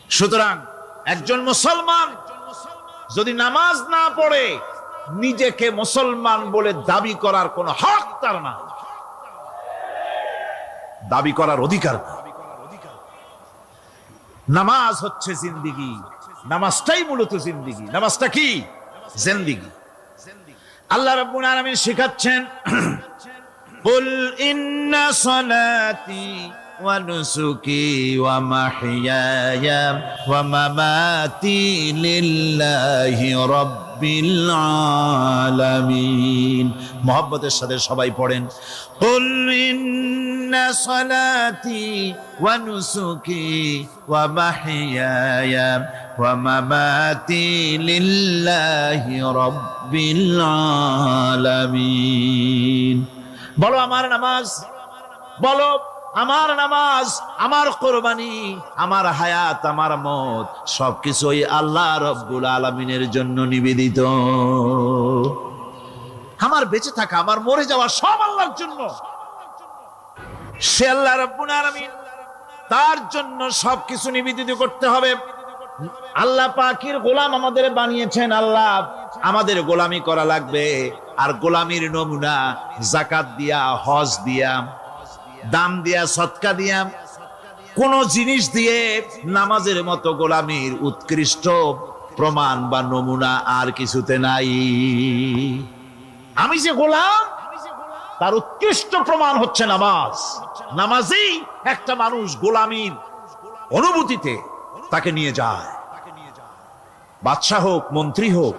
সুতরাং একজন মুসলমান যদি নামাজ না পড়ে নিজেকে মুসলমান বলে দাবি করার কোনো হক তার না, দাবি করার অধিকার না। নামাজ হচ্ছে জিন্দেগি, নামাজটাই মূলত জিন্দেগি। নামাজটা কি? জিন্দেগি। আল্লাহ রাব্বুল আলামিন শিখাচ্ছেন, কুল ইন্না সালাতি ওয়া নুসুকি ওয়া মাহইয়ায়া ওয়া মামাতি লিল্লাহি রাব্বিল আলামিন। মুহাব্বতের সাথে সবাই পড়েন, কুল ইন্না সালাতি ওয়া নুসুকি ওয়া মাহইয়ায়া ওয়া মামাতি লিল্লাহি রাব্বিল আলামিন। বলো আমার নামাজ, বলো আমার নামাজ, আমার কোরবানি, আমার হায়াত, আমার মত সবকিছুই আল্লাহ রব্বুল আলামিনের জন্য নিবেদিত। আমার বেঁচে থাকা, আমার মরে যাওয়া সব আল্লাহর জন্য। সে আল্লাহ রব্বুল আলামিন, তার জন্য সবকিছু নিবেদিত করতে হবে। আল্লাহ পাকের গোলাম আমাদের বানিয়েছেন, আল্লাহ আমাদের গোলামি করা লাগবে। আর গোলামির নমুনা যাকাত দিয়া, হজ দিয়া, দাম দিয়া, সদকা দিয়া, কোন জিনিস দিয়ে নামাজের মতো গোলামির উৎকৃষ্ট প্রমাণ বা নমুনা আর কিছুতে নাই। আমি যে গোলাম তার উৎকৃষ্ট প্রমাণ হচ্ছে নামাজ। নামাজেই একটা মানুষ গোলামির অনুভূতিতে তাকে নিয়ে যায়। বাদশাহ হোক, মন্ত্রী হোক,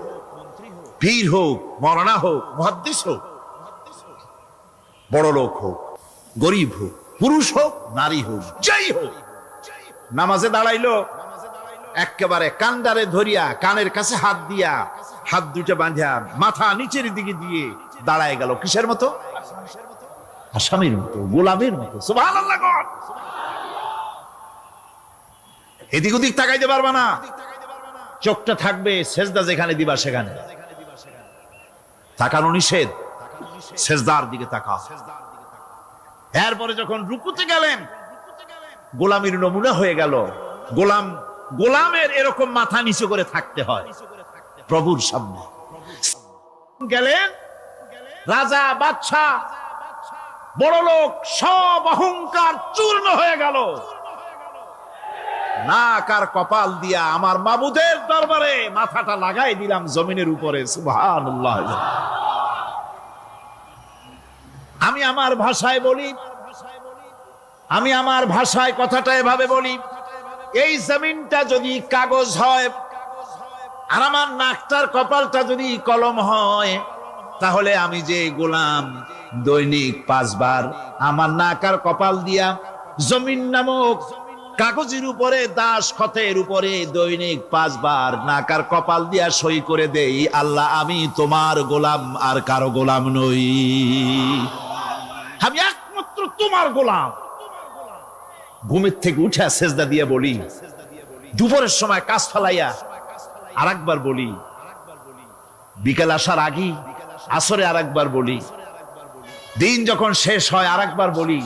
পীর হোক, মওলানা হোক, মুহাদ্দিস হোক, বড় লোক হোক, গরিব হোক, পুরুষ হোক, নারী হোক, যাই হোক, নামাজে দাঁড়াইলো, একেবারে কান্দারে ধরিয়া, কানের কাছে হাত দিয়া, হাত দুইটা বাঁধিয়া মাথা নিচের দিকে দিয়ে দাঁড়ায় গেল। কিসের মতো? আসামির মতো, গোলামের মতো। সুবহানাল্লাহ। এদিক ওদিক তাকাইতে পারবা না, চোখটা থাকবে সেজদা যেখানে দিবা সেখানে। তাকানো নিষেধ, সেজদার দিকে তাকাও। এরপরে যখন রুকুতে গেলেন, গোলামির নমুনা হয়ে গেল। গোলামের এরকম মাথা নিচু করে থাকতে হয় প্রভুর সামনে। গেলেন, রাজা, বাদশা, বড় লোক, সব অহংকার চূর্ণ হয়ে গেল। নাক আর কপাল দিয়া আমার মাবুদের দরবারে মাথাটা লাগাই দিলাম জমিনের উপরে। সুবহানাল্লাহ। আমি আমার ভাষায় বলি, আমি আমার ভাষায় কথাটা এভাবে বলি, এই জমিনটা যদি কাগজ হয় আর আমার নাকটার কপালটা যদি কলম হয়, তাহলে আমি যে গোলাম দৈনিক 5 বার আমার নাক আর কপাল দিয়া জমিন নামক কাগজের উপরে, দাস খতের উপরে দৈনিক 5 বার নাক আর কপাল দিয়া সই করে দেই, আল্লাহ আমি তোমার গোলাম, আর কারো গোলাম নই। আমি একমাত্র তোমার গোলাম। ঘুমের থেকে উঠে সেজদা দিয়ে বলি, দুপুরের সময় কাজ ফালাইয়া আর একবার বলি, বিকেল আসার আগে আসরে আর একবার বলি, দিন যখন শেষ হয় আর একবার বলি,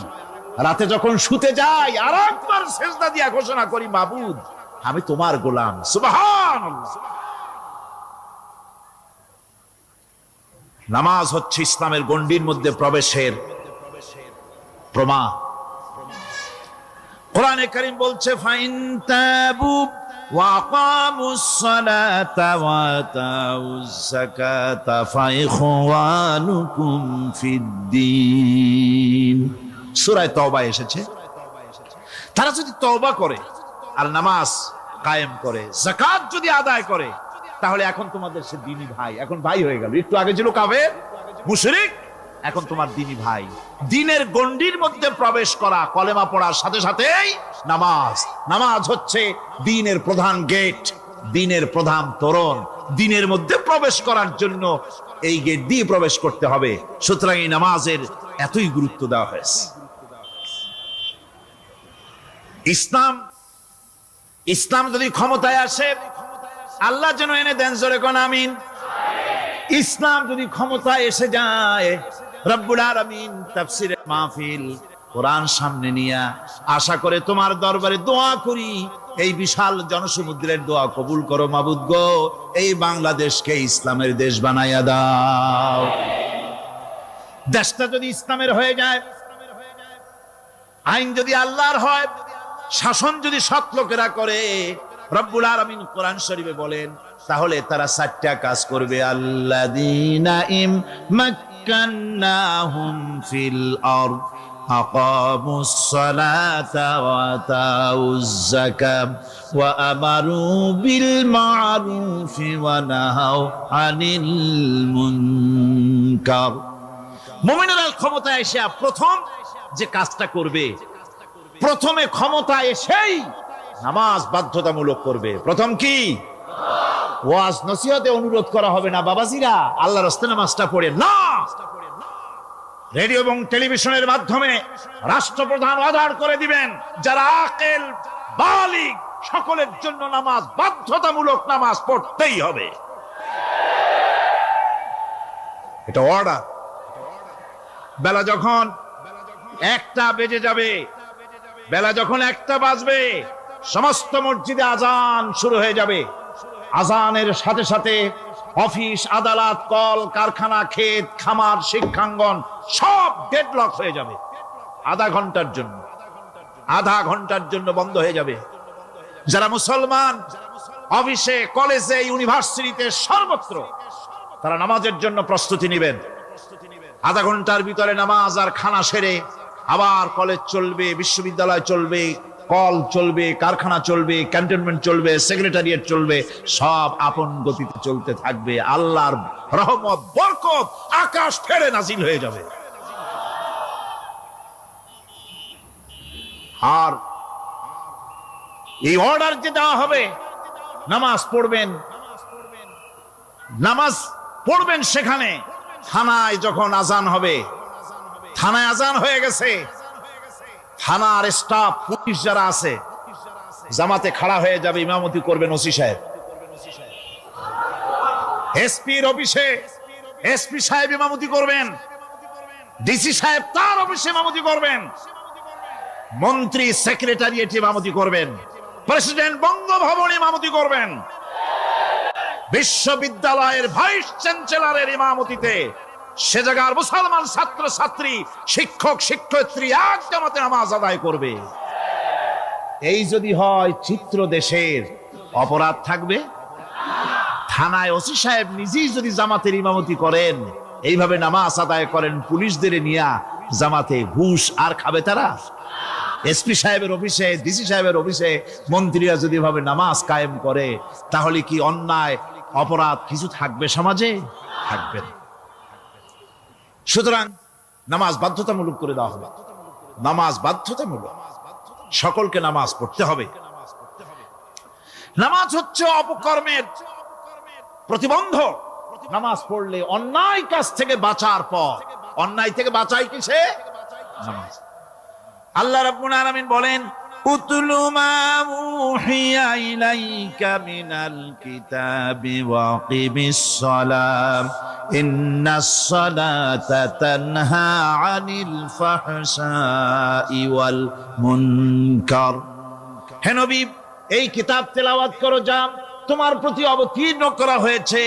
রাতে যখন শুতে যাই আর একবার সেজদা দিয়া ঘোষণা করি, মাবুদ আমি তোমার গোলাম। সুবহানাল্লাহ। নামাজ হচ্ছে ইসলামের গণ্ডির মধ্যে প্রবেশের প্রমাণ। কোরআনে কারীম বলছে, ফাইন তাবু ওয়া আকামুস সালাতা ওয়া আতাউজ যাকাতা ফাইখওয়ানুকুম ফিদ্দীন। সূরা তওবা এসেছে, তারা যদি তওবা করে আর নামাজ কায়েম করে, যাকাত যদি আদায় করে, তাহলে এখন তোমাদের সে দ্বীনি ভাই, এখন ভাই হয়ে গেল। একটু আগে ছিল কাফের, মুশরিক, এখন তোমার দ্বীনি ভাই। দ্বীনের গণ্ডির মধ্যে প্রবেশ করা, কলেমা পড়ার সাথে সাথেই নামাজ। নামাজ হচ্ছে দ্বীনের প্রধান গেট, দ্বীনের প্রধান তোরণ। দ্বীনের মধ্যে প্রবেশ করার জন্য এই গেট দিয়ে প্রবেশ করতে হবে। সুতরাং এই নামাজের এতই গুরুত্ব দেওয়া হয়েছে। ইসলাম যদি ক্ষমতায় আসে, আল্লাহ যেন এনে দেন, জোরে কোন আমিন। ইসলাম যদি ক্ষমতায় এসে যায়, রব্বুল আলামিন তাফসীরের মাহফিল, কোরআন সামনে নিয়া আশা করে তোমার দরবারে দোয়া করি, এই বিশাল জনসমুদ্রের দোয়া কবুল করো মাবুদ গো, এই বাংলাদেশকে ইসলামের দেশ বানাইয়া দাও। দেশটা যদি ইসলামের হয়ে যায়, আইন যদি আল্লাহর হয়, শাসন যদি সৎ লোকেরা করে, রব্বুল আলামিন কোরআন শরীফে বলেন, তাহলে তারা 4টা কাজ করবে। আল্লাযীনা মাক্কান্নাহুম ফিল আরদ আকামুস সালাতা ওয়া আতাউজ যাকাত ওয়া আমারু বিল মা'রুফি ওয়া নাহাউ আনিল মুনকার। মুমিনেরা ক্ষমতায় এসে প্রথম যে কাজটা করবে, প্রথমে ক্ষমতায় এসেই নামাজ বাধ্যতামূলক করবে। প্রথম কি? ওয়াজ নসিহতে অনুরোধ করা হবে না, বাবাজিরা আল্লাহর রাস্তায় নামাজটা পড়ে না। রেডিও এবং টেলিভিশনের মাধ্যমে রাষ্ট্রপ্রধান অর্ডার করে দিবেন, যারা আকেল বালিগ সকলের জন্য নামাজ বাধ্যতামূলক, নামাজ পড়তেই হবে। এটা অর্ডার। বেলা যখন 1টা বেজে যাবে, বেলা যখন 1টা বাজবে, সমস্ত মসজিদে আজান শুরু হয়ে যাবে। আজানের সাথে সাথে অফিস, আদালত, কল কারখানা, ক্ষেত খামার, শিক্ষাঙ্গন সব ডেডলক হয়ে যাবে। আধা ঘন্টার জন্য বন্ধ হয়ে যাবে। যারা মুসলমান অফিসে, কলেজে, ইউনিভার্সিটিতে, সর্বত্র তারা নামাজের জন্য প্রস্তুতি নেবেন। আধা ঘন্টার ভিতরে নামাজ আর খানা সেরে আবার কলেজ চলবে, বিশ্ববিদ্যালয় চলবে, কল চলবে, কারখানা চলবে, ক্যান্টনমেন্ট চলবে, সেক্রেটারিয়েট চলবে, সব আপন গতিতে চলতে থাকবে। আল্লাহর রহমত, বরকত আকাশ ফেরে নাজিল হয়ে যাবে। আর এই অর্ডার যে দেওয়া হবে, নামাজ পড়বেন সেখানে। থানায় যখন আজান হবে, থানায় আজান হয়ে গেছে, থানার স্টাফ, পুলিশ যারা আছে, জামাতে খাড়া হয়ে যাবে, ইমামতি করবেন ওসি সাহেব। এসপির অফিসে এসপি সাহেব ইমামতি করবেন, ডিসি সাহেব তার অফিসে ইমামতি করবেন, মন্ত্রী সেক্রেটারিয়েট ইমামতি করবেন, প্রেসিডেন্ট বঙ্গভবন ইমামতি করবেন, বিশ্ববিদ্যালয়ের ভাইস চ্যান্সেলরের ইমামতিতে সে জায়গার মুসলমান ছাত্র ছাত্রী, শিক্ষক শিক্ষয়িত্রী এক জামাতে নামাজ আদায় করবে। এই যদি হয় চিত্র দেশের, অপরাধ থাকবে? থানায় ওসি সাহেব নিজেই যদি জামাতের ইমামতি করেন, এইভাবে নামাজ আদায় করেন পুলিশদের নিয়ে জামাতে, ঘুষ আর খাবে তারা? এসপি সাহেবের অফিসে, ডিসি সাহেবের অফিসে মন্ত্রীরা যদি ভাবে নামাজ কায়েম করে, তাহলে কি অন্যায় অপরাধ কিছু থাকবে সমাজে? থাকবে না। সুতরাং নামাজ বাধ্যতামূলক করে দেওয়া হবে। নামাজ বাধ্যতামূলক, সকলকে নামাজ পড়তে হবে। নামাজ হচ্ছে অপকর্মের প্রতিবন্ধক। নামাজ পড়লে অন্যায় কাজ থেকে বাঁচার পর, অন্যায় থেকে বাঁচাই কিসে? নামাজ। আল্লাহ রাব্বুল আলামিন বলেন, উতলু মা উহিয়া ইলাইকা মিনাল কিতাবি ওয়া আকিমিস সালাম ইন্নাস সালাতা তানহা আনিল ফাহশাই ওয়াল মুনকার। হে নবী, এই কিতাব তেলাওয়াত করো, যা তোমার প্রতি অবতীর্ণ করা হয়েছে,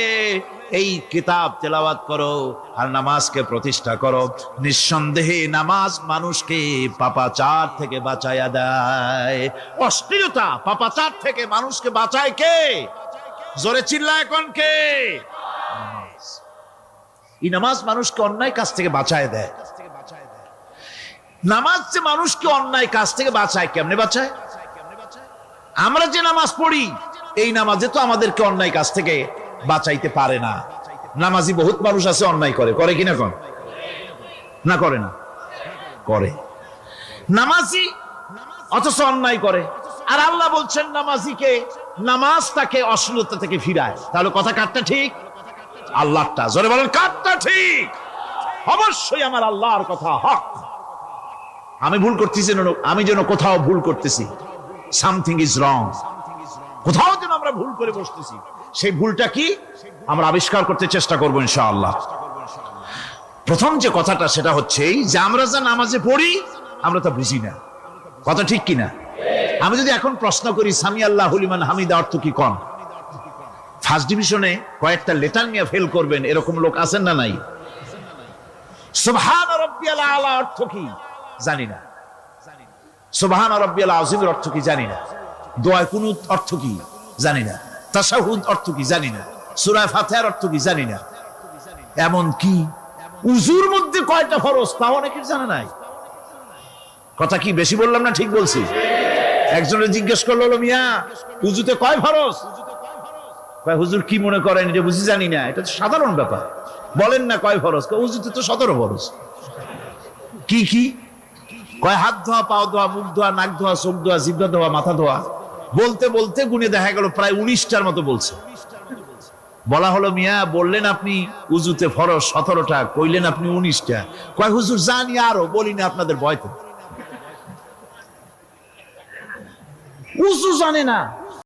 এই কিতাব তেলাওয়াত করো আর নামাজকে প্রতিষ্ঠা করো। নিঃসন্দেহে নামাজ মানুষকে পাপাচার থেকে বাঁচায়া দেয়। অশ্লীলতা, পাপাচার থেকে মানুষকে বাঁচায় কে? জোরে চিল্লায় কোন কে? নামাজ। এই নামাজ মানুষকে অন্যায় কাজ থেকে বাঁচায় দেয়। নামাজ যে মানুষকে অন্যায় কাজ থেকে বাঁচায়, কেমনে বাঁচায়? আমরা যে নামাজ পড়ি, এই নামাজে তো আমাদেরকে অন্যায় কাজ থেকে বাঁচাইতে পারে না। নামাজি বহুত মানুষ আছে অন্যায় করে, করে কিনা? কোন না করে না? করে। নামাজি অথচ অন্যায় করে। আর আল্লাহ বলছেন নামাজিকে, নামাজ তাকে অশ্লীলতা থেকে ফিরায়। তাহলে কথা কারটা ঠিক? আল্লাহটা। জোরে বলেন, কারটা ঠিক? অবশ্যই আমার আল্লাহর কথা হক। আমি ভুল করতেছি, আমি যেন কোথাও ভুল করতেছি, সামথিং ইজ রং, কোথাও যেন আমরা ভুল করে বসতেছি, সেই ভুলটা কি আমরা আবিষ্কার করতে চেষ্টা করবো ইনশাআল্লাহ। প্রথম যে কথাটা সেটা হচ্ছে যে আমরা যা নামাজে পড়ি আমরা তা বুঝি না। কথা ঠিক কিনা? আমি যদি এখন প্রশ্ন করি সামি আল্লাহু লিমান হামিদা অর্থ কি কোন, ফার্স্ট ডিভিশনে কয়েকটা লেটার নিয়ে ফেল করবেন এরকম লোক আছেন না নাই? সুবহান রাব্বিয়াল আলা অর্থ কি জানি না, সুবহান রাব্বিয়াল আযীমের অর্থ কি জানি না, দোয়া কুনুত অর্থ কি জানি না, তাশাহুদ অর্থ কি জানি না, সূরা ফাতিহার অর্থ কি জানি না, এমন কি উযুর মধ্যে কয়টা ফরজ তাও অনেকের জানা নাই। কথা কি বেশি বললাম না ঠিক বলছি? একজনের জিজ্ঞেস করলো, মিয়া উযুতে কয় ফরজ? কয় হুজুর কি মনে করেন এটা বুঝি জানি না, এটা তো সাধারণ ব্যাপার, বলেন না কয় ফরজ? কয় উযুতে তো 17 ফরজ। কি কি? কয় হাত ধোয়া, পাও ধোয়া, মুখ ধোয়া, নাক ধোয়া, চোখ ধোয়া, জিহ্বা ধোয়া, মাথা ধোয়া। বলতে বলতে গুনে দেখা গেল প্রায় 19টার মতো বলছে। বলা হলো, মিয়া বললেন আপনি উযুতে ফরজ 17টা, কইলেন আপনি 19টা। কয় হুজুর জানি আরো, বলি না আপনাদের ভয়তে। উযু জানে না,